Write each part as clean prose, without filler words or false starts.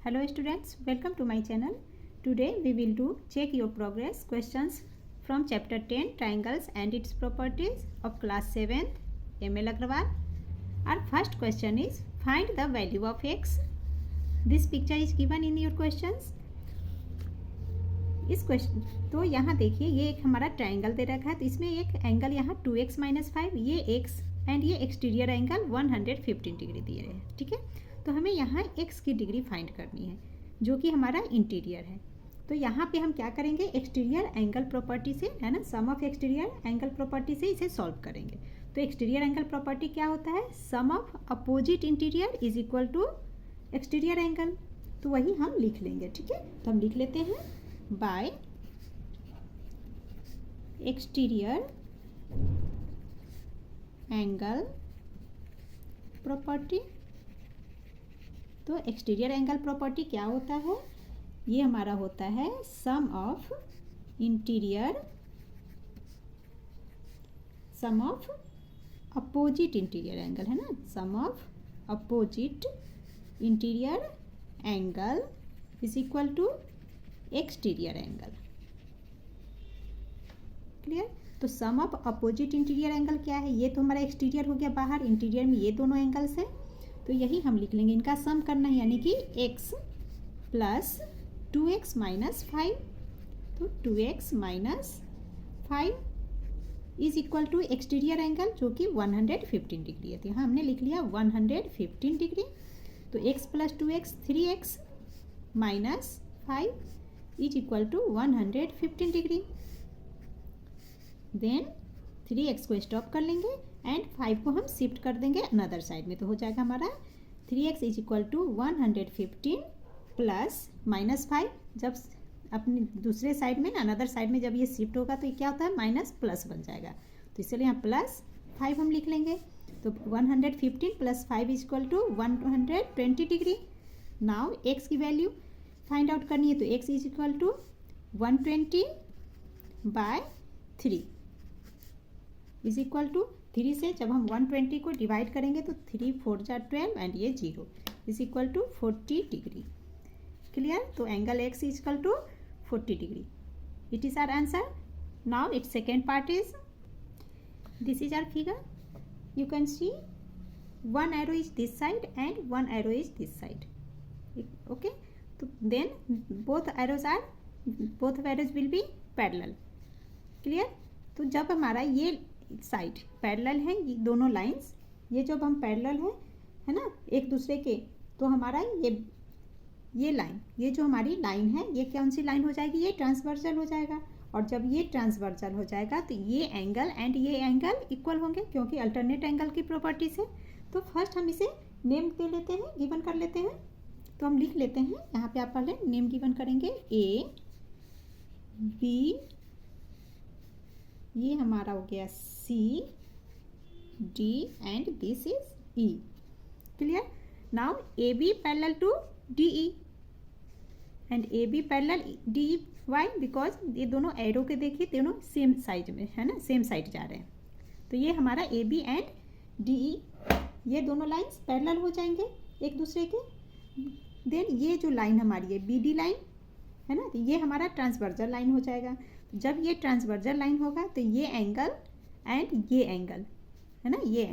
Hello students, welcome to my channel. Today we will do check your progress questions from chapter 10 triangles and its properties of class 7th ML Agrawal. Our first question is find the value of x. This picture is given in your questions. इस question तो यहाँ देखिए ये एक हमारा triangle दे रखा है तो इसमें एक एंगल यहाँ 2x - 5 ये x एंड ये एक्सटीरियर एंगल 115 डिग्री दिए रहे हैं. ठीक है, तो हमें यहाँ x की डिग्री फाइंड करनी है जो कि हमारा इंटीरियर है. तो यहाँ पे हम क्या करेंगे, एक्सटीरियर एंगल प्रॉपर्टी से, है ना, sum of exterior angle property से इसे सॉल्व करेंगे. तो एक्सटीरियर एंगल प्रॉपर्टी क्या होता है, sum of opposite interior is equal to exterior angle. तो वही हम लिख लेंगे. ठीक है, तो हम लिख लेते हैं बाय एक्सटीरियर एंगल प्रॉपर्टी. तो एक्सटीरियर एंगल प्रॉपर्टी क्या होता है, ये हमारा होता है sum of interior, sum of opposite interior angle, है ना, sum of opposite interior angle is equal to exterior angle. Clear. तो sum of opposite interior angle क्या है, ये तो हमारा एक्सटीरियर हो गया बाहर, इंटीरियर में ये दोनों एंगल्स है. तो यही हम लिख लेंगे, इनका सम करना है, यानी कि x प्लस 2x माइनस 5. तो 2x minus 5 is equal to exterior angle जो कि 115 डिग्री है. तो यहाँ हमने लिख लिया 115 डिग्री. तो x plus 2x 3x minus 5 is equal to 115 degree. Then 3x को स्टॉप कर लेंगे एंड 5 को हम शिफ्ट कर देंगे अनदर साइड में. तो हो जाएगा हमारा 3x is equal to 115 plus minus 5. जब अपनी दूसरे साइड में ना, अनदर साइड में जब ये शिफ्ट होगा तो ये क्या होता है, माइनस प्लस बन जाएगा. तो इसलिए यहाँ प्लस 5 हम लिख लेंगे. तो 115 plus 5 is equal to 120 degree. Now x की वैल्यू फाइंड आउट करनी है. तो x is equal to 120 by 3 is equal to 3 से जब हम 120 को डिवाइड करेंगे तो 3 4 जा 12 एंड ये 0 is equal to 40 degree. Clear. तो angle x is equal to 40 degree. It is our answer. Now it's second part is this is our figure. You can see one arrow is this side and one arrow is this side. Okay, so then both arrows will be parallel. Clear. तो जब हमारा ये side parallel है, ये दोनों lines, ये जब हम पैरेलल है ना एक दूसरे के, तो हमारा ये लाइन, ये जो हमारी लाइन है, ये कौन सी लाइन हो जाएगी, ये ट्रांसवर्सल हो जाएगा. और जब ये ट्रांसवर्सल हो जाएगा तो ये एंगल एंड ये एंगल इक्वल होंगे क्योंकि अल्टरनेट एंगल की प्रॉपर्टी से. तो फर्स्ट हम इसे नेम दे लेते हैं, गिवन कर लेते हैं. तो हम लिख लेते हैं, यहाँ पे आप पहले नेम गिवन करेंगे A B, ये हमारा हो गया C D and this is E. Clear. Now AB parallel to DE and AB parallel DE. Why, because ये दोनों एरो के देखिए दोनों सेम साइड में है ना, सेम साइड जा रहे हैं. तो ये हमारा AB एंड DE, ये दोनों लाइंस पैरेलल हो जाएंगे एक दूसरे के. देन ये जो लाइन हमारी है BD लाइन है ना, तो ये हमारा ट्रांसवर्जल लाइन हो जाएगा. जब ये ट्रांसवर्जल लाइन होगा तो ये एंगल एंड ये एंगल है ना, ये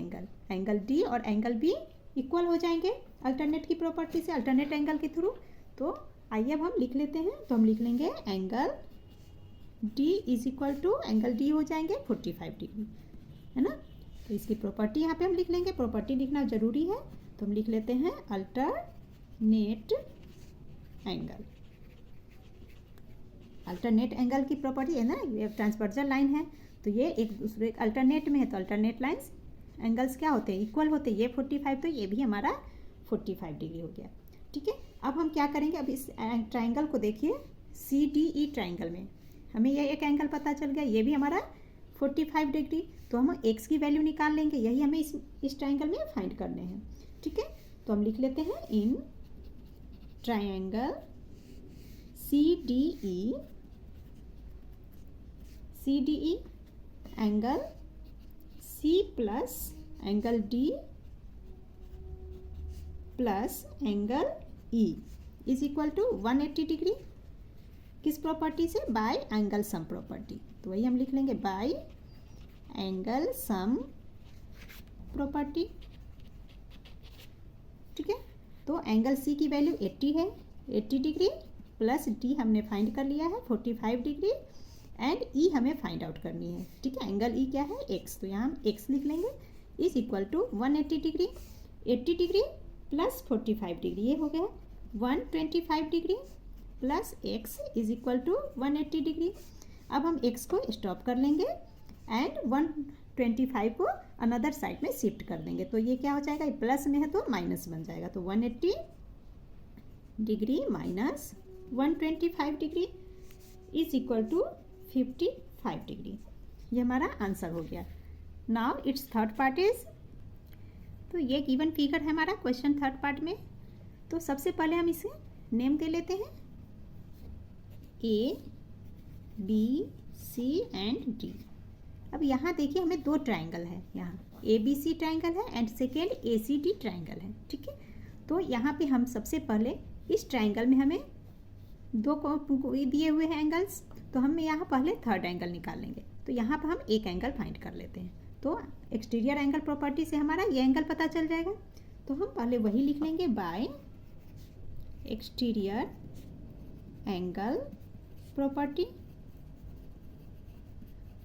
एंगल D और एंगल B इक्वल हो जाएंगे अल्टरनेट की प्रॉपर्टी से, अल्टरनेट एंगल के थ्रू. तो आइए अब हम लिख लेते हैं. तो हम लिख लेंगे angle D is equal to angle D हो जाएंगे 45 डिग्री, है ना. तो इसकी प्रॉपर्टी यहाँ पे हम लिख लेंगे, प्रॉपर्टी लिखना जरूरी है. तो हम लिख लेते हैं अल्टरनेट एंगल. अल्टरनेट एंगल की प्रॉपर्टी है ना, ये ट्रांसवर्जल लाइन है तो ये एक दूसरे अल्टरनेट में है, तो अल्टरनेट लाइंस एंगल्स क्या होते हैं, इक्वल होते हैं. ये 45 तो ये भी हमारा 45 डिग्री हो गया. ठीक है. अब हम क्या करेंगे, अब इस ट्राइंगल को देखिए, CDE ट्राइंगल में हमें ये एक एंगल पता चल गया, ये भी हमारा 45 डिग्री. तो हम x की वैल्यू निकाल लेंगे, यही हमें इस ट्राइंगल में फाइंड करने हैं. ठीक है. तो हम लिख लेते हैं in triangle CDE angle C plus angle D plus angle E is equal to 180 degree, किस प्रॉपर्टी से? By angle sum property. तो वही हम लिख लेंगे बाय एंगल सम प्रॉपर्टी। ठीक है, तो एंगल सी की वैल्यू 80 है, 80 डिग्री प्लस डी हमने फाइंड कर लिया है 45 डिग्री एंड ई हमें फाइंड आउट करनी है। ठीक है, एंगल ई क्या है? एक्स, तो यहाँ हम एक्स लिख लेंगे is equal to 180 degree, 80 degree plus 45 degree, ये हो गया 125 degree plus x is equal to 180 degree. अब हम एक्स को स्टॉप कर लेंगे एंड 125 को अनदर साइड में शिफ्ट कर देंगे, तो ये क्या हो जाएगा? प्लस में है तो माइनस बन जाएगा, तो 180 degree minus 125 degree is equal to 55 degree. ये हमारा आंसर हो गया। Now it's third part is, तो ये गिवन फिगर है हमारा क्वेश्चन थर्ड पार्ट में। तो सबसे पहले हम इसे नेम दे लेते हैं A B C and D. अब यहाँ देखिए हमें दो ट्राइंगल है, यहाँ ए बी सी ट्राइंगल है and second A C D triangle है। ठीक है, तो यहाँ पे हम सबसे पहले इस ट्राइंगल में हमें दो दिए हुए हैं एंगल्स, तो हम यहाँ पहले थर्ड एंगल निकाल लेंगे। तो यहाँ पर हम एक एंगल फाइंड कर लेते हैं, तो एक्सटीरियर एंगल प्रॉपर्टी से हमारा ये एंगल पता चल जाएगा। तो हम पहले वही लिख लेंगे बाय एक्सटीरियर एंगल प्रॉपर्टी।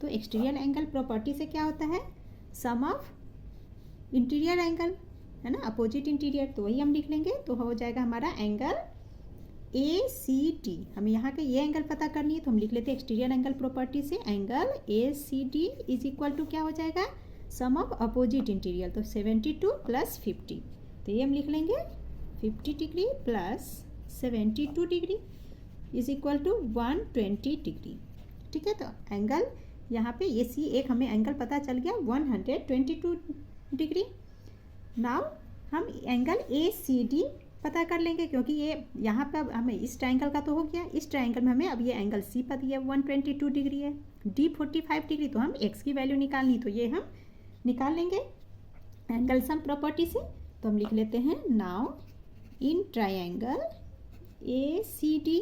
तो एक्सटीरियर एंगल प्रॉपर्टी से क्या होता है? सम ऑफ इंटीरियर एंगल, है ना, अपोजिट इंटीरियर, तो वही हम लिख लेंगे। तो हो जाएगा हमारा एंगल ए सी डी। हमें यहाँ के ये एंगल पता करनी है, तो हम लिख लेते हैं एक्सटीरियर एंगल प्रॉपर्टी से angle A C D is equal to क्या हो जाएगा? सम ऑफ अपोजिट इंटीरियर, तो 72 प्लस 50, तो ये हम लिख लेंगे 50 degree plus 72 degree is equal to 120 degree. ठीक है, तो एंगल यहाँ पे ये सी एक हमें एंगल पता चल गया 122 डिग्री। नाउ हम एंगल ए सी डी पता कर लेंगे, क्योंकि ये यहाँ पे अब हमें इस ट्राइंगल का तो हो गया, इस ट्राइंगल में हमें अब ये एंगल सी पता है 122 डिग्री है, डी 45 डिग्री, तो हम एक्स की वैल्यू निकालनी, तो ये हम निकाल लेंगे एंगल सम प्रॉपर्टी से। तो हम लिख लेते हैं now in triangle A C D,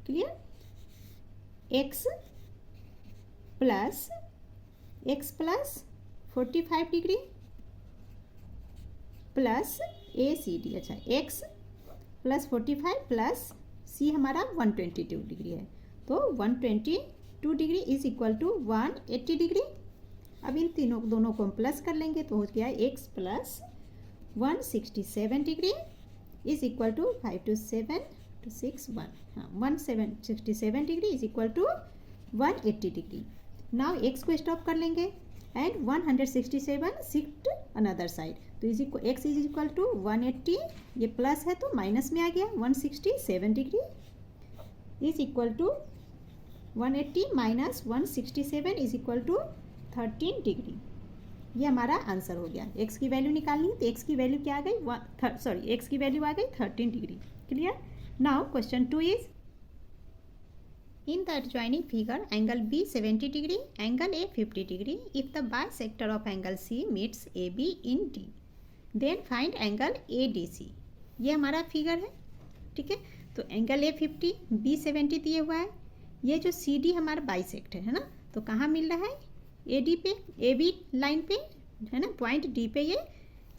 clear, x plus 45 degree plus A C D, अच्छा एक्स प्लस 45 प्लस सी हमारा 122 डिग्री है, तो 122 degree is equal to 180 degree. अब इन दोनों को हम प्लस कर लेंगे, तो हो गया x plus 167 degree is equal to 5 to 7 to 6 1, हाँ 167 degree is equal to 180 degree. Now x को स्टॉप कर लेंगे एंड 167 शिफ्ट अनदर साइड, तो is equal x is equal to 180, ये प्लस है तो माइनस में आ गया 167 degree is equal to 180 minus 167 is equal to 13 degree. ये हमारा आंसर हो गया। एक्स की वैल्यू निकालनी है, तो एक्स की वैल्यू क्या आ गई? एक्स की वैल्यू आ गई 13 degree. Clear? Now question 2 is in the adjoining figure angle B 70 degree, angle A 50 degree. If the bisector of angle C meets AB in D, then find angle ADC. ये हमारा figure है, ठीक है। तो angle A 50, B 70 दिए हुआ है, ये जो CD हमारा बाइसेक्टर है ना, तो कहाँ मिल रहा है? AD पे, AB लाइन पे है ना, पॉइंट D पे ये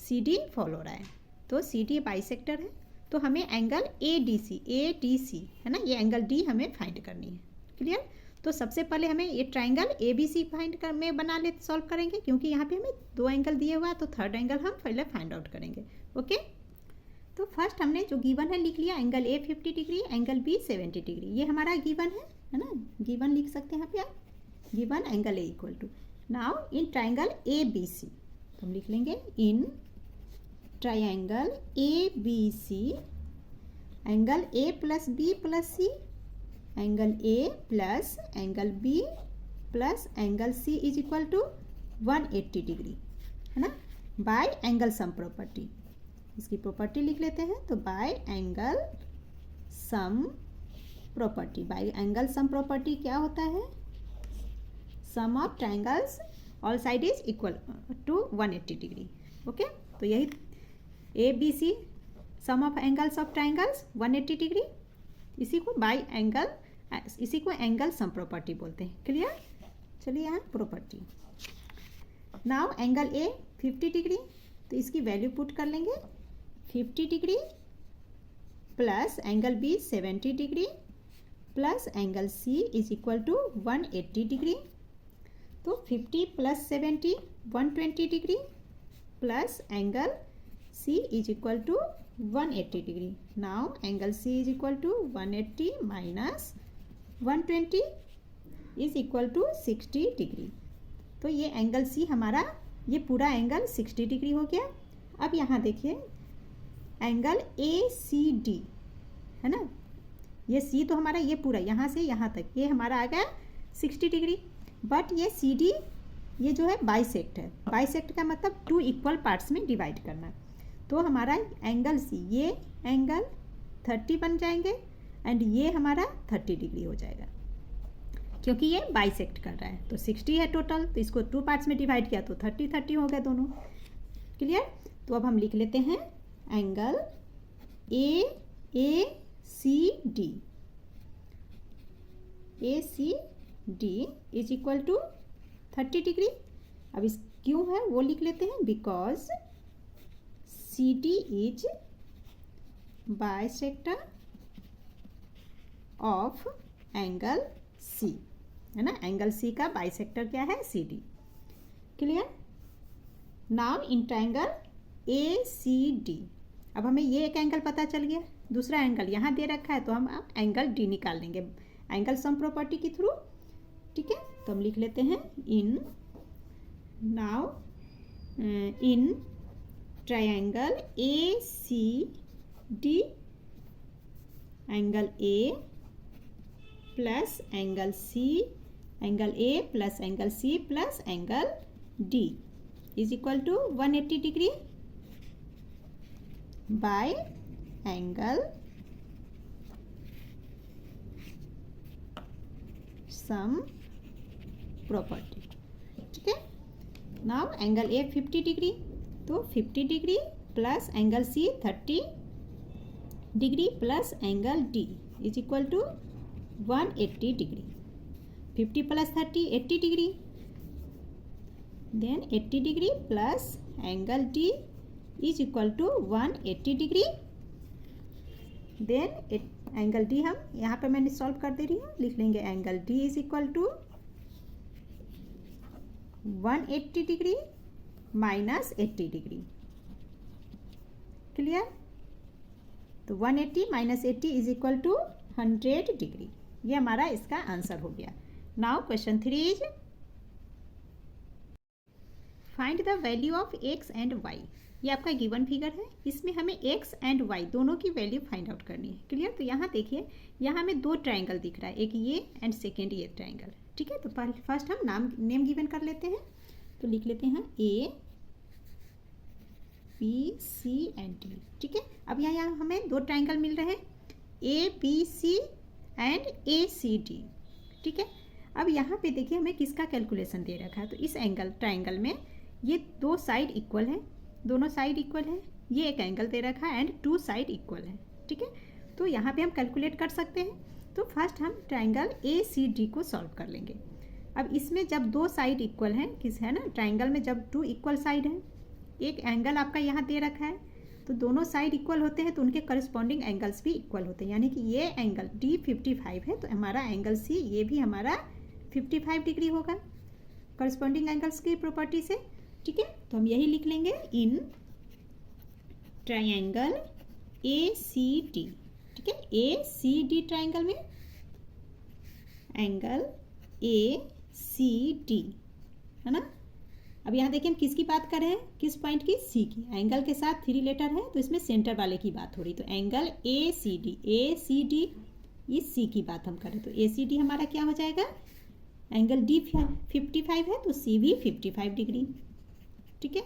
CD फॉलो हो रहा है, तो CD बाइसेक्टर है, तो हमें एंगल ADC है ना, ये एंगल D हमें फाइंड करनी है। क्लियर? तो सबसे पहले हमें ये ट्राइंगल ABC फाइंड कर में बना ले सॉल्व करेंगे, क्योंकि यहाँ पे हमें दो एंगल दिए हुआ है, तो थर्ड एंगल हम पहले फाइंड आउट करेंगे। ओके, तो फर्स्ट हमने जो गिवन है लिख लिया, angle A 50 degree, angle B 70 degree, ये हमारा गिवन है ना, गिवन लिख सकते हैं यहाँ पे आप, given angle A equal to. Now in triangle ABC, तो हम लिख लेंगे in triangle ABC, angle A plus B plus C, angle A plus angle B plus angle C is equal to 180 degree, है ना, बाय एंगल सम प्रॉपर्टी। इसकी property लिख लेते हैं, तो by angle sum property, by angle sum property क्या होता है? Sum of triangles all side is equal to 180 degree. Okay, तो यही ABC sum of angles of triangles 180 degree, इसी को बाई एंगल, इसी को एंगल सम प्रॉपर्टी बोलते हैं। क्लियर? चलिए यहाँ property. Now angle A 50 degree, तो इसकी वैल्यू पुट कर लेंगे 50 degree plus angle B 70 degree plus angle C is equal to 180 degree. तो 50 plus 70 120 degree plus angle C is equal to 180 degree. Now angle C is equal to 180 minus 120 is equal to 60 degree. तो ये angle C हमारा, ये पूरा angle 60 degree हो गया। अब यहाँ देखिए एंगल ए सी डी है ना, ये सी तो हमारा ये पूरा यहाँ से यहाँ तक ये हमारा आ गया 60 डिग्री, बट ये सी डी ये जो है बाइसेक्ट है। बाइसेक्ट का मतलब 2 इक्वल पार्ट्स में डिवाइड करना। तो हमारा एंगल सी, ये एंगल 30 बन जाएंगे एंड ये हमारा 30 डिग्री हो जाएगा, क्योंकि ये बाइसेक्ट कर रहा है। तो 60 है टोटल, तो इसको 2 पार्ट्स में डिवाइड किया तो 30 हो गए दोनों। क्लियर? तो अब हम लिख लेते हैं angle A C D, A C D is equal to 30 degree. अब इस क्यों है वो लिख लेते हैं, because C D is bisector of angle C, है ना। एंगल सी का बाइसेक्टर क्या है, C D. Clear? Now in triangle A C D, अब हमें ये एक एंगल पता चल गया, दूसरा एंगल यहाँ दे रखा है, तो हम अब एंगल डी निकाल लेंगे एंगल सम प्रॉपर्टी के थ्रू। ठीक है, तो हम लिख लेते हैं in, now in triangle A C D, angle A plus angle C, angle A plus angle C plus angle D is equal to 180 degree by angle sum property. ठीक है, नाउ एंगल ए 50 डिग्री, तो 50 degree plus angle C 30 degree plus angle D is equal to 180 degree. 50 plus 30 80 degree, then 80 degree plus angle D is equal to 180 degree. Then angle D हम यहाँ पे मैंने solve कर दे रही हूँ, लिख लेंगे angle D is equal to 180 degree minus 80 degree. Clear? तो 180 minus 80 is equal to 100 degree. ये हमारा इसका आंसर हो गया। Now question 3 is find the value of x and y. ये आपका गिवन फिगर है, इसमें हमें एक्स एंड वाई दोनों की वैल्यू फाइंड आउट करनी है। क्लियर? तो यहाँ देखिए, यहाँ हमें 2 ट्राइंगल दिख रहा है, एक ये एंड सेकेंड ये ट्राइंगल। ठीक है, तो फर्स्ट हम नेम गिवन कर लेते हैं, तो लिख लेते हैं A B C and D. ठीक है, अब यहाँ हमें 2 ट्राइंगल मिल रहे हैं, A B C and A C D. ठीक है, अब यहाँ पे देखिए हमें किसका कैलकुलेशन दे रखा है, तो इस ट्राइंगल में ये 2 साइड इक्वल है, दोनों साइड इक्वल है, ये एक एंगल दे रखा है एंड 2 साइड इक्वल है। ठीक है, तो यहाँ पे हम कैलकुलेट कर सकते हैं। तो फर्स्ट हम ट्राइंगल ए सी डी को सॉल्व कर लेंगे। अब इसमें जब 2 साइड इक्वल हैं, किस है ना, ट्राइंगल में जब 2 इक्वल साइड हैं, एक एंगल आपका यहाँ दे रखा है, तो दोनों साइड इक्वल होते हैं तो उनके करस्पॉन्डिंग एंगल्स भी इक्वल होते हैं। यानी कि ये एंगल डी 55 है, तो हमारा एंगल सी ये भी हमारा 55 डिग्री होगा करस्पॉन्डिंग एंगल्स की प्रॉपर्टी से। ठीक है, तो हम यही लिख लेंगे इन ट्रायंगल ए सी डी। ठीक है, ए सी डी ट्रायंगल में एंगल ए सी डी है ना। अब यहाँ देखिए हम किसकी बात कर रहे हैं, किस पॉइंट की, सी की। एंगल के साथ 3 लेटर है तो इसमें सेंटर वाले की बात हो रही, तो एंगल ए सी डी इस सी की बात हम करें तो ए सी डी हमारा क्या हो जाएगा, एंगल डी 55 है तो सी भी 55 डिग्री। ठीक है,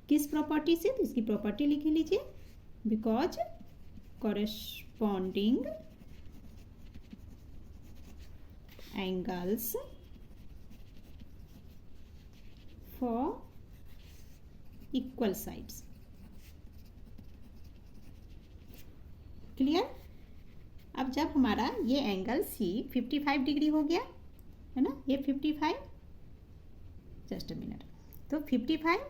किस प्रॉपर्टी से, तो इसकी प्रॉपर्टी लिख लीजिए, because corresponding angles for equal sides. Clear. अब जब हमारा ये एंगल सी 55 डिग्री हो गया है ना, ये 55, जस्ट अ मिनट, तो 55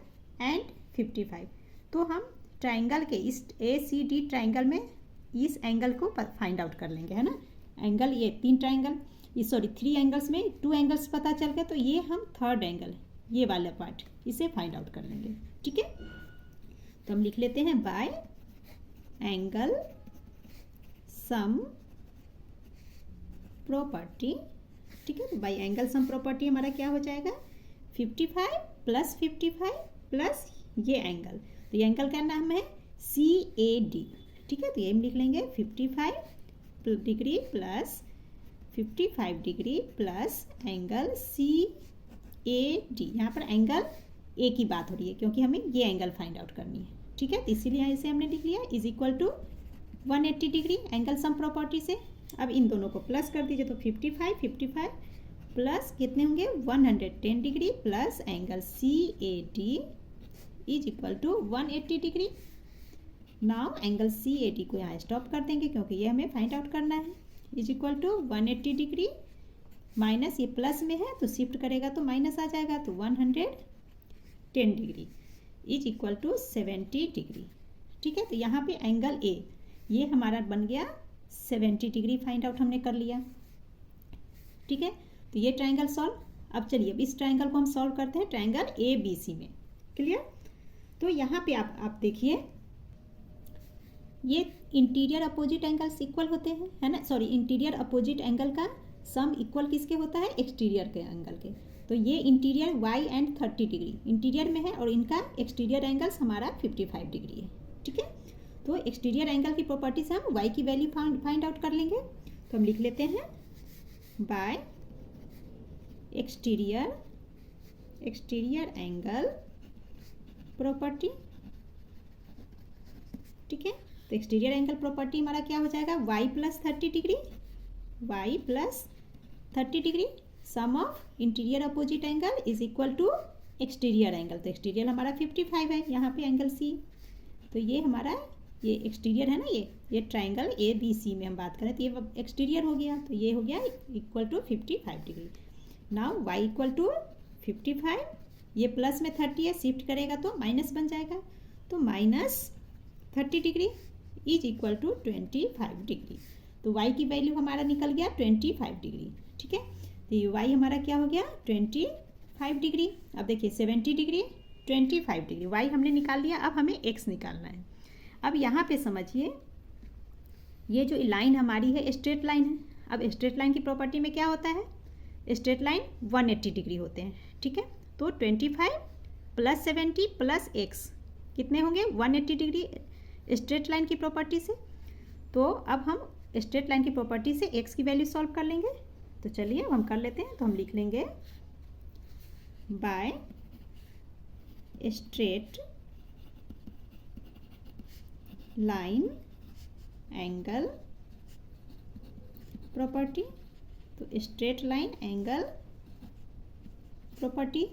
एंड 55, तो हम ट्राइंगल के इस ACD ट्राइंगल में इस एंगल को फाइंड आउट कर लेंगे, है ना। एंगल ये 3 एंगल्स में 2 एंगल्स पता चल गए, तो ये हम थर्ड एंगल, ये वाला पार्ट, इसे फाइंड आउट कर लेंगे, ठीक है। तो हम लिख लेते हैं बाय एंगल सम प्रॉपर्टी, ठीक है। तो बाय एंगल सम प्रॉपर्टी हमारा क्या हो जाएगा, 55 प्लस 55 प्लस ये एंगल, तो ये एंगल का नाम है CAD, ठीक है। तो ये हम लिख लेंगे 55 degree plus 55 degree plus angle CAD। यहाँ पर एंगल ए की बात हो रही है क्योंकि हमें ये एंगल फाइंड आउट करनी है, ठीक है। तो इसीलिए इसे हमने लिख लिया is equal to 180 degree angle sum property से। अब इन दोनों को प्लस कर दीजिए, तो 55 प्लस कितने होंगे 110 degree plus angle CAD is equal to 180 degree. Now angle CAD को यहाँ स्टॉप कर देंगे क्योंकि ये हमें फाइंड आउट करना है। Is equal to 180 degree minus, ये प्लस में है तो शिफ्ट करेगा तो माइनस आ जाएगा, तो 110 degree is equal to 70 degree, ठीक है। तो यहाँ पे एंगल A ये हमारा बन गया 70 डिग्री, फाइंड आउट हमने कर लिया, ठीक है। तो ये ट्राइंगल सॉल्व। अब चलिए अब इस ट्राइंगल को हम सॉल्व करते हैं ट्राइंगल ABC में, क्लियर। तो यहाँ पे आप देखिए ये इंटीरियर अपोजिट एंगल्स इक्वल होते हैं, है ना, सॉरी इंटीरियर अपोजिट एंगल का सम इक्वल किसके होता है, एक्सटीरियर के एंगल के। तो ये interior Y and 30 degree interior में है और इनका एक्सटीरियर एंगल्स हमारा 55 डिग्री है, ठीक है। तो एक्सटीरियर एंगल की प्रॉपर्टी से हम Y की वैल्यू फाइंड आउट कर लेंगे। तो हम लिख लेते हैं बाय एक्सटीरियर एंगल प्रॉपर्टी, ठीक है। तो एक्सटीरियर एंगल प्रॉपर्टी हमारा क्या हो जाएगा, Y plus 30 degree sum of interior opposite angle is equal to exterior angle. तो एक्सटीरियर हमारा 55 है, यहाँ पे एंगल C, तो ये हमारा ये एक्सटीरियर है ना, ये ट्राइंगल ABC में हम बात करें तो ये एक्सटीरियर हो गया, तो ये हो गया equal to 55 degree. Now Y equal to 55, ये प्लस में 30 है, शिफ्ट करेगा तो माइनस बन जाएगा, तो minus 30 degree is equal to 25 degree. तो Y की वैल्यू हमारा निकल गया 25 डिग्री, ठीक है। तो ये Y हमारा क्या हो गया 25 डिग्री। अब देखिए 70 डिग्री 25 डिग्री Y हमने निकाल लिया, अब हमें X निकालना है। अब यहाँ पे समझिए ये जो लाइन हमारी है स्ट्रेट लाइन है। अब स्ट्रेट लाइन की प्रॉपर्टी में क्या होता है, स्ट्रेट लाइन 180 डिग्री होते हैं, ठीक है। तो 25 प्लस 70 प्लस X कितने होंगे 180 डिग्री स्ट्रेट लाइन की प्रॉपर्टी से। तो अब हम स्ट्रेट लाइन की प्रॉपर्टी से X की वैल्यू सॉल्व कर लेंगे। तो चलिए हम कर लेते हैं। तो हम लिख लेंगे by straight line angle property, तो स्ट्रेट लाइन एंगल प्रॉपर्टी,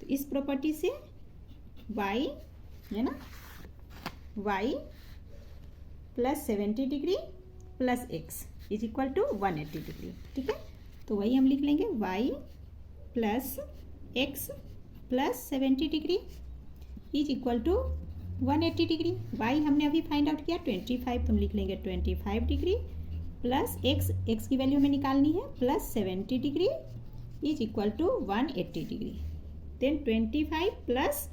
तो इस प्रॉपर्टी से Y है ना, Y plus 70 degree plus X is equal to 180 degree, ठीक है। तो वही हम लिख लेंगे Y plus X plus 70 degree is equal to 180 degree. Y हमने अभी फाइंड आउट किया 25, तो हम लिख लेंगे 25 डिग्री प्लस X की वैल्यू हमें निकालनी है plus 70 degree is equal to 180 degree. Then 25 plus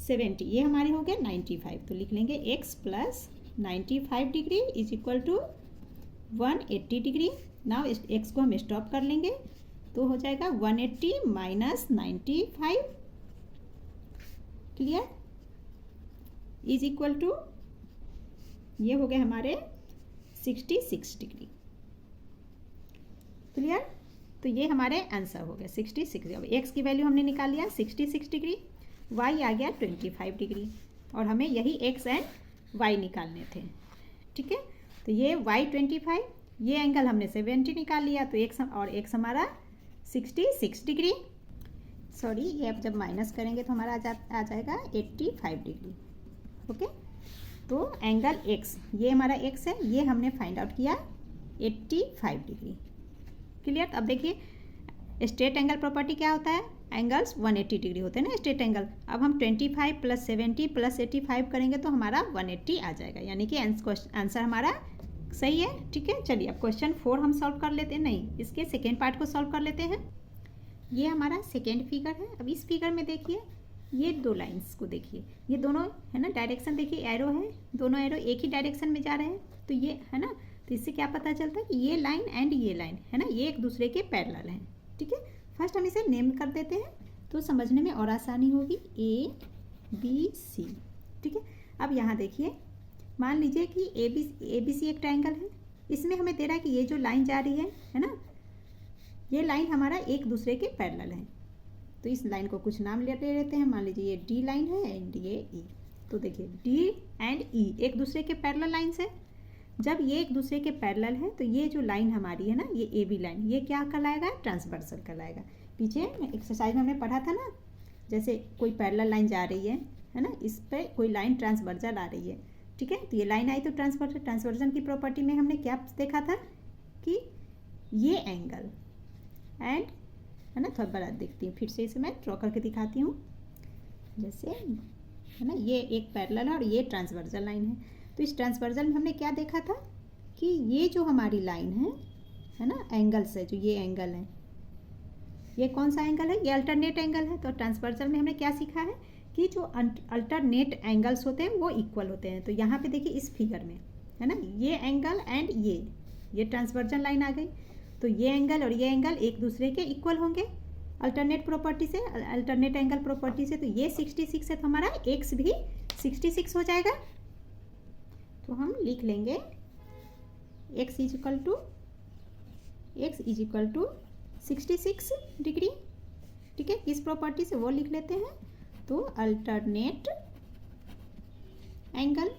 70 ये हमारे हो गए 95, तो लिख लेंगे X plus 95 degree is equal to 180 degree. Now X को हम स्टॉप कर लेंगे तो हो जाएगा 180 minus 95, clear, is equal to ये हो गए हमारे 66 डिग्री, क्लियर। तो ये हमारे आंसर हो गए 66। अब X की वैल्यू हमने निकाल लिया 66 डिग्री, Y आ गया 25 डिग्री और हमें यही X एंड Y निकालने थे, ठीक है। तो ये Y 25, ये एंगल हमने 70 निकाल लिया, तो X हमारा 66 डिग्री, सॉरी ये अब जब माइनस करेंगे तो हमारा आ जाएगा 85 डिग्री, ओके। तो एंगल एक्स, ये हमारा एक्स है, ये हमने फाइंड आउट किया 85 डिग्री। क्लियर। अब देखिए स्ट्रेट एंगल प्रॉपर्टी क्या होता है, एंगल्स 180 डिग्री होते हैं ना स्ट्रेट एंगल। अब हम 25 + 70 + 85 करेंगे तो हमारा 180 आ जाएगा, यानी कि आंसर हमारा सही है। ठीक है, चलिए अब क्वेश्चन 4 हम सॉल्व कर लेते हैं, नहीं इसके सेकेंड पार्ट को सॉल्व कर लेते हैं। ये हमारा सेकेंड फिगर है। अब इस फिगर में देखिए ये दो लाइंस को देखिए, ये दोनों है ना डायरेक्शन देखिए, एरो है, दोनों एरो एक ही डायरेक्शन में जा रहे हैं। तो ये है ना, तो इससे क्या पता चलता है कि ये लाइन एंड ये लाइन है ना, ये एक दूसरे के पैरेलल हैं। ठीक है, फर्स्ट हम इसे नेम कर देते हैं तो समझने में और आसानी होगी, ABC। ठीक है, अब यहाँ देखिए मान लीजिए कि ABC एक ट्रायंगल है, इसमें हमें दे रहा है कि ये जो लाइन जा रही है ना, ये लाइन हमारा एक दूसरे के पैरेलल है। तो इस लाइन को कुछ नाम ले लेते हैं, मान लीजिए ये D लाइन है एंड ये E। तो देखिए D एंड E एक दूसरे के पैरेलल लाइन्स है। जब ये एक दूसरे के पैरेलल है तो ये जो लाइन हमारी है ना, ये AB लाइन, ये क्या कहलाएगा, ट्रांसवर्सल कहलाएगा। पीछे एक्सरसाइज में हमने पढ़ा था ना, जैसे कोई पैरेलल लाइन जा रही है ना, इस पर कोई लाइन ट्रांसवर्सल आ रही है। ठीक है, तो ये लाइन आई तो ट्रांसवर्जन की प्रॉपर्टी में हमने क्या देखा था कि ये एंगल एंड है ना, थोड़ा बड़ा देखती हूँ फिर से, इसे मैं ड्रॉ करके दिखाती हूँ। जैसे है ना, ये एक पैरेलल है और ये ट्रांसवर्जल लाइन है। तो इस ट्रांसवर्जल में हमने क्या देखा था कि ये जो हमारी लाइन है ना, एंगल्स है, जो ये एंगल है, ये कौन सा एंगल है, ये अल्टरनेट एंगल है। तो ट्रांसवर्जल में हमने क्या सीखा है कि जो अल्टरनेट एंगल्स होते हैं वो इक्वल होते हैं। तो यहाँ पे देखिए इस फिगर में है ना, ये एंगल एंड ये ट्रांसवर्जन लाइन आ गई। तो ये एंगल और ये एंगल एक दूसरे के इक्वल होंगे अल्टरनेट प्रॉपर्टी से, अल्टरनेट एंगल प्रॉपर्टी से। तो ये 66 है तो हमारा एक्स भी 66 हो जाएगा। तो हम लिख लेंगे x is equal to 66 degree. ठीक है, किस प्रॉपर्टी से वो लिख लेते हैं, तो अल्टरनेट एंगल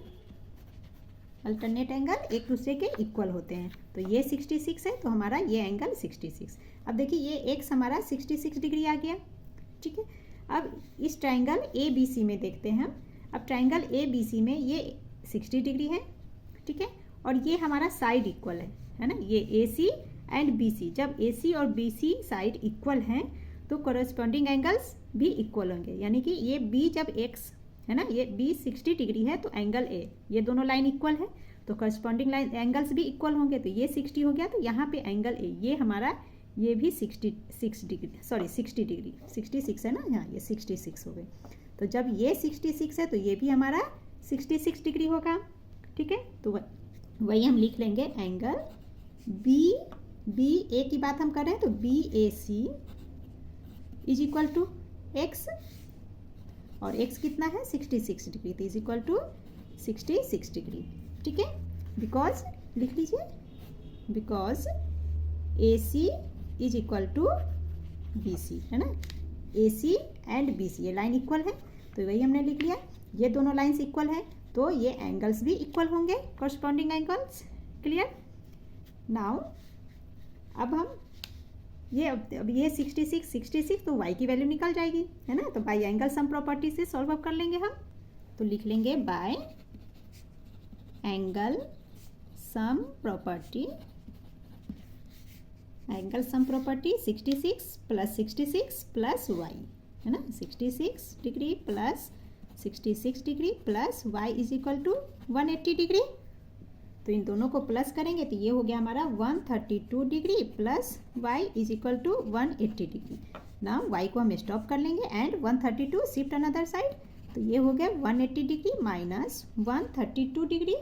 एक दूसरे के इक्वल होते हैं। तो ये 66 है तो हमारा ये एंगल 66। अब देखिए ये x हमारा 66 डिग्री आ गया। ठीक है, अब इस ट्रायंगल ABC में देखते हैं हम। अब ट्रायंगल ABC में ये 60 डिग्री है। ठीक है, और ये हमारा साइड इक्वल है ना, ये AC एंड BC। जब AC और BC साइड इक्वल हैं तो कोरस्पॉन्डिंग एंगल्स भी इक्वल होंगे, यानी कि ये B जब x है ना, ये B 60 डिग्री है तो एंगल A, ये दोनों लाइन इक्वल है तो कोरस्पॉन्डिंग लाइन एंगल्स भी इक्वल होंगे। तो ये 60 हो गया तो यहाँ पे एंगल A, ये हमारा ये भी 66 डिग्री, सॉरी 60 डिग्री, 66 है ना, यहाँ ये 66 हो गए। तो जब ये 66 है तो ये भी हमारा 66 डिग्री होगा। ठीक है, तो वही हम लिख लेंगे एंगल BA की बात हम कर रहे हैं तो BAC is equal to x, और x कितना है 66 डिग्री, तो इज इक्वल टू 66 डिग्री। ठीक है, बिकॉज लिख लीजिए, because AC is equal to BC है ना, AC एंड BC ये लाइन इक्वल है तो वही हमने लिख लिया। ये दोनों लाइन्स इक्वल है तो ये एंगल्स भी इक्वल होंगे, कॉरस्पॉन्डिंग एंगल्स। क्लियर। नाउ अब हम अब ये 66 तो y की वैल्यू निकल जाएगी है ना, तो बाय एंगल सम प्रॉपर्टी से सॉल्व अप कर लेंगे हम। तो लिख लेंगे by angle sum property, 66 + 66 + y है ना, 66 degree plus 66 degree plus y is equal to 180 degree. तो इन दोनों को प्लस करेंगे तो ये हो गया हमारा 132 degree plus y is equal to 180 degree. Now y को हम स्टॉप कर लेंगे एंड 132 शिफ्ट अनदर साइड, तो ये हो गया 180 degree minus 132 degree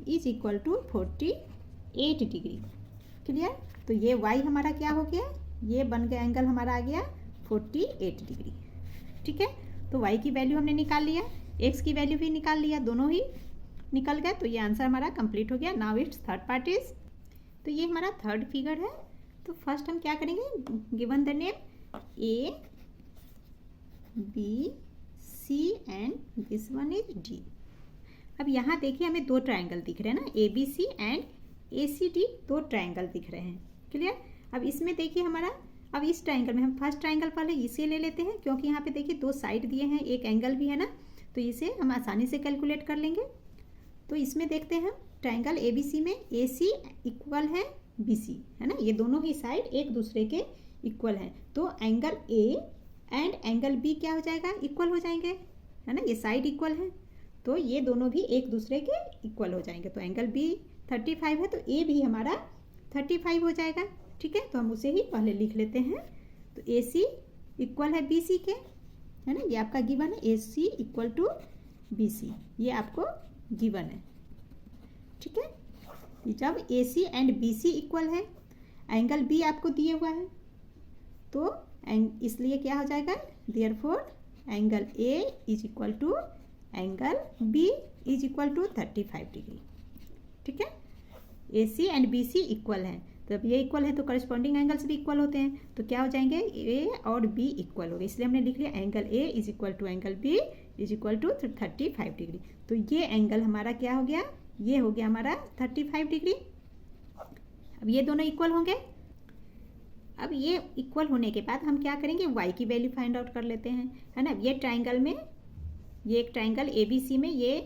is equal to 48 degree. Clear. तो ये y हमारा क्या हो गया, ये बन गया एंगल हमारा आ गया 48 डिग्री। ठीक है, तो y की वैल्यू हमने निकाल लिया, x की वैल्यू भी निकाल लिया, दोनों ही निकल गए। तो ये आंसर हमारा कंप्लीट हो गया। Now it's third part is, तो ये हमारा थर्ड फिगर है। तो फर्स्ट हम क्या करेंगे, given the name A B C and this one is D। अब यहाँ देखिए हमें दो ट्रायंगल दिख रहे हैं ना, ABC एंड ACD, दो ट्रायंगल दिख रहे हैं। क्लियर। अब इसमें देखिए हमारा, अब इस ट्रायंगल में हम फर्स्ट ट्रायंगल पहले इसे ले लेते हैं क्योंकि यहाँ पे देखिए दो साइड दिए हैं, एक एंगल भी है ना, तो इसे हम आसानी से कैलकुलेट कर लेंगे। तो इसमें देखते हैं हम ट्रायंगल ABC में AC इक्वल है BC, है ना, ये दोनों ही साइड एक दूसरे के इक्वल हैं, तो angle A and angle B क्या हो जाएगा, इक्वल हो जाएंगे, है ना, ये साइड इक्वल है तो ये दोनों भी एक दूसरे के इक्वल हो जाएंगे। तो एंगल B 35 है तो A भी हमारा 35 हो जाएगा। ठीक है, तो हम उसे ही पहले लिख लेते हैं। तो AC इक्वल है BC के, है ना, ये आपका गिवन है, AC इक्वल टू BC, ये आपको गिवन है। ठीक है, जब AC एंड BC इक्वल है, एंगल B आपको दिए हुआ है, तो इसलिए क्या हो जाएगा, therefore angle A is equal to angle B is equal to 35 degree. ठीक है, AC एंड BC इक्वल है, तो अब ये इक्वल है तो करस्पॉन्डिंग एंगल्स भी इक्वल होते हैं, तो क्या हो जाएंगे, A और B इक्वल हो गए, इसलिए हमने लिख लिया angle A is equal to angle B is equal to 35 degree. तो ये एंगल हमारा क्या हो गया, ये हो गया हमारा 35 डिग्री। अब ये दोनों इक्वल होंगे। अब ये इक्वल होने के बाद हम क्या करेंगे, y की वैल्यू फाइंड आउट कर लेते हैं, है ना। ये ट्राइंगल में, ये एक ट्राइंगल ABC में ये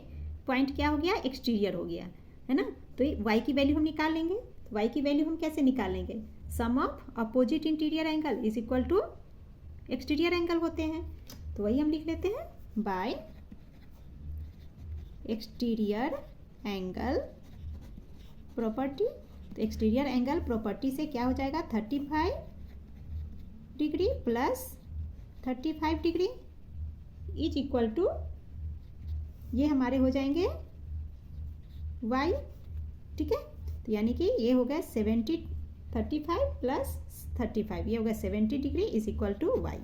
पॉइंट क्या हो गया, एक्सटीरियर हो गया, है ना, तो y की वैल्यू हम निकाल लेंगे। तो y की वैल्यू हम कैसे निकालेंगे, sum of opposite interior angle is equal to exterior angle होते हैं, तो वही हम लिख लेते हैं, बाय एक्सटीरियर एंगल प्रॉपर्टी। तो एक्सटीरियर एंगल प्रॉपर्टी से क्या हो जाएगा, 35 degree plus 35 degree is equal to, ये हमारे हो जाएंगे y। ठीक है, तो यानी कि ये हो गया 35 प्लस 35, ये हो गया 70 degree is equal to y।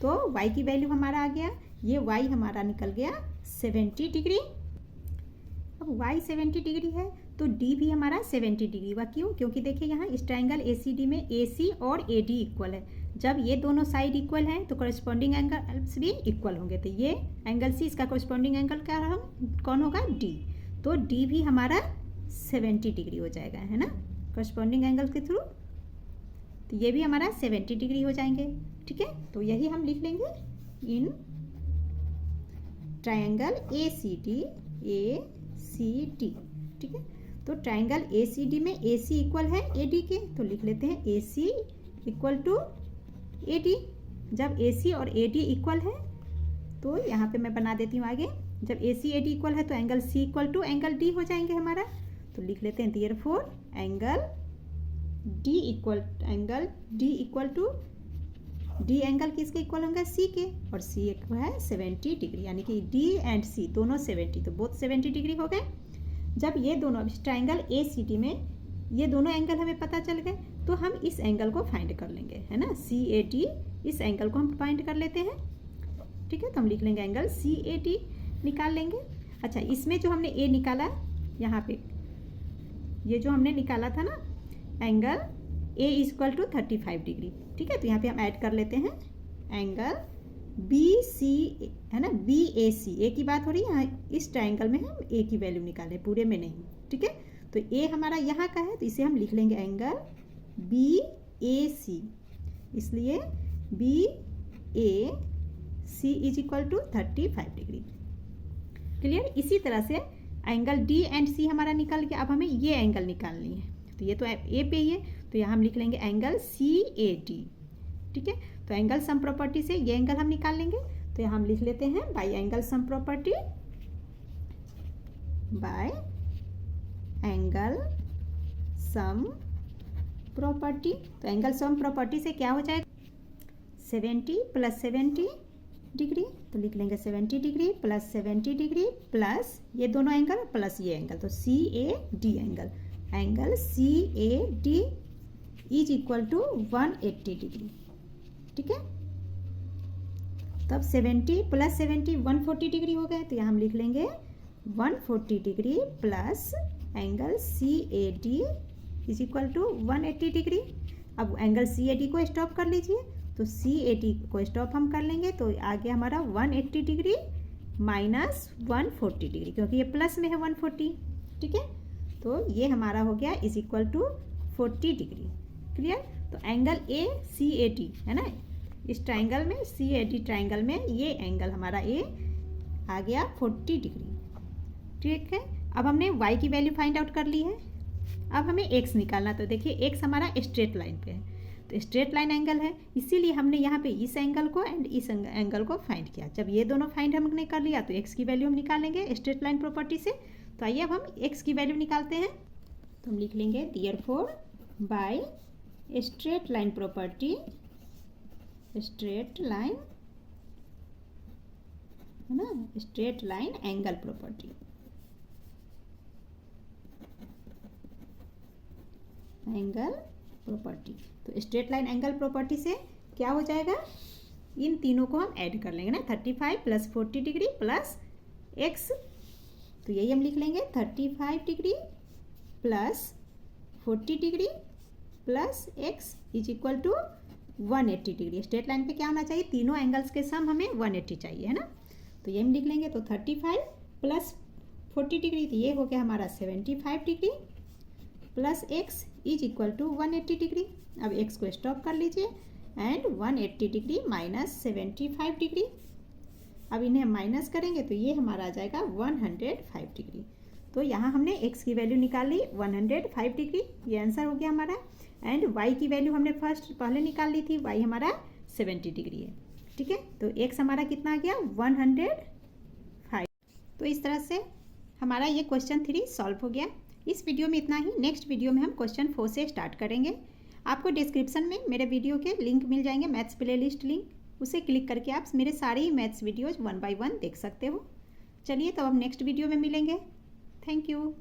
तो y की वैल्यू हमारा आ गया, ये y हमारा निकल गया 70 डिग्री। अब y 70 डिग्री है तो d भी हमारा 70 डिग्री हुआ, क्यों, क्योंकि देखिए यहाँ इस ट्राइंगल ACD में AC और AD इक्वल है, जब ये दोनों साइड इक्वल हैं तो करस्पॉन्डिंग एंगल्स भी इक्वल होंगे, तो ये एंगल C, इसका करस्पॉन्डिंग एंगल क्या कौन होगा, D, तो D भी हमारा 70 डिग्री हो जाएगा, है ना, करस्पॉन्डिंग एंगल के थ्रू, तो ये भी हमारा 70 डिग्री हो जाएंगे। ठीक है, तो यही हम लिख लेंगे इन ट्राइंगल ACD। ठीक है, तो ट्राइंगल ACD में AC इक्वल है AD के, तो लिख लेते हैं AC इक्वल टू AD। जब AC और AD इक्वल है तो यहाँ पे मैं बना देती हूँ आगे, जब AC AD इक्वल है तो angle C equal to angle D हो जाएंगे हमारा, तो लिख लेते हैं therefore angle D equal to D angle किसके इक्वल होंगे, C के, और C इक्वल है 70 डिग्री, यानी कि D एंड C दोनों 70, तो बोथ 70 डिग्री हो गए। जब ये दोनों ट्राइंगल ACD में ये दोनों एंगल हमें पता चल गए तो हम इस एंगल को फाइंड कर लेंगे, है ना, CAD, इस एंगल को हम फाइंड कर लेते हैं। ठीक है, तो हम लिख लेंगे एंगल CAD निकाल लेंगे। अच्छा, इसमें जो हमने A निकाला, यहाँ पे ये जो हमने निकाला था ना angle A is equal to 35 degree. ठीक है, तो यहाँ पे हम ऐड कर लेते हैं एंगल BC, है ना, BAC, ए की बात हो रही है, यहाँ इस ट्राइंगल में हम A की वैल्यू निकालें, पूरे में नहीं। ठीक है, तो A हमारा यहाँ का है तो इसे हम लिख लेंगे एंगल BAC, इसलिए BAC is equal to 35 degree. Clear, इसी तरह से एंगल D एंड C हमारा निकल गया। अब हमें ये एंगल निकालनी है, तो ये तो A पे ही है, तो यहाँ हम लिख लेंगे एंगल CAD। ठीक है, तो एंगल सम प्रॉपर्टी से ये एंगल हम निकाल लेंगे, तो यहाँ हम लिख लेते हैं bye angle sum property, by angle sum property. तो एंगल सम प्रॉपर्टी से क्या हो जाएगा, 70 प्लस 70 डिग्री, तो लिख लेंगे 70 डिग्री प्लस 70 डिग्री प्लस ये दोनों एंगल प्लस ये एंगल, तो CAD angle CAD is equal to 180 degree. ठीक है, तब 70 प्लस 70 140 डिग्री हो गए, तो यहाँ हम लिख लेंगे 140 degree plus angle CAD is equal to 180 degree. अब एंगल CAD को स्टॉप कर लीजिए, तो CAD को स्टॉप हम कर लेंगे, तो आ गया हमारा 180 डिग्री माइनस 140 डिग्री, क्योंकि ये प्लस में है 140। ठीक है, तो ये हमारा हो गया is equal to 40 degree. Clear, तो एंगल ACAD, है ना, इस ट्राइंगल में CAD ट्राइंगल में ये एंगल हमारा A आ गया 40 डिग्री। ठीक है, अब हमने y की वैल्यू फाइंड आउट कर ली है। अब हमें x निकालना, तो देखिए x हमारा स्ट्रेट लाइन पे है, तो स्ट्रेट लाइन एंगल है, इसीलिए हमने यहाँ पे इस एंगल को एंड इस एंगल को फाइंड किया। जब ये दोनों फाइंड हमने कर लिया तो x की वैल्यू हम निकालेंगे स्ट्रेट लाइन प्रॉपर्टी से। तो आइए अब हम x की वैल्यू निकालते हैं। तो हम लिख लेंगे therefore by straight line property, straight line है ना, straight line angle property, angle property. तो स्ट्रेट लाइन एंगल प्रॉपर्टी से क्या हो जाएगा, इन तीनों को हम ऐड कर लेंगे ना, 35 प्लस 40 डिग्री प्लस x, तो यही हम लिख लेंगे 35 degree plus 40 degree plus x is equal to 180 degree. Straight line पे क्या होना चाहिए, तीनों एंगल्स के सम हमें 180 चाहिए, है ना। तो ये हम लिख लेंगे, तो 35 प्लस 40 डिग्री, तो ये हो गया हमारा 75 degree plus x is equal to 180 degree. अब x को स्टॉप कर लीजिए एंड 180 डिग्री माइनस 75 डिग्री, अब इन्हें माइनस करेंगे तो ये हमारा आ जाएगा 105 डिग्री। तो यहाँ हमने x की वैल्यू निकाल ली 105 डिग्री, ये आंसर हो गया हमारा। एंड y की वैल्यू हमने पहले निकाल ली थी, y हमारा 70 डिग्री है, ठीक है। तो x हमारा कितना आ गया 105। तो इस तरह से हमारा ये क्वेश्चन 3 सॉल्व हो गया। इस वीडियो में इतना ही। नेक्स्ट वीडियो में हम क्वेश्चन 4 से स्टार्ट करेंगे। आपको डिस्क्रिप्शन में मेरे वीडियो के लिंक मिल जाएंगे, मैथ्स प्लेलिस्ट लिंक, उसे क्लिक करके आप मेरे सारे ही मैथ्स वीडियोज़ 1 बाय 1 देख सकते हो। चलिए तो अब नेक्स्ट वीडियो में मिलेंगे। Thank you.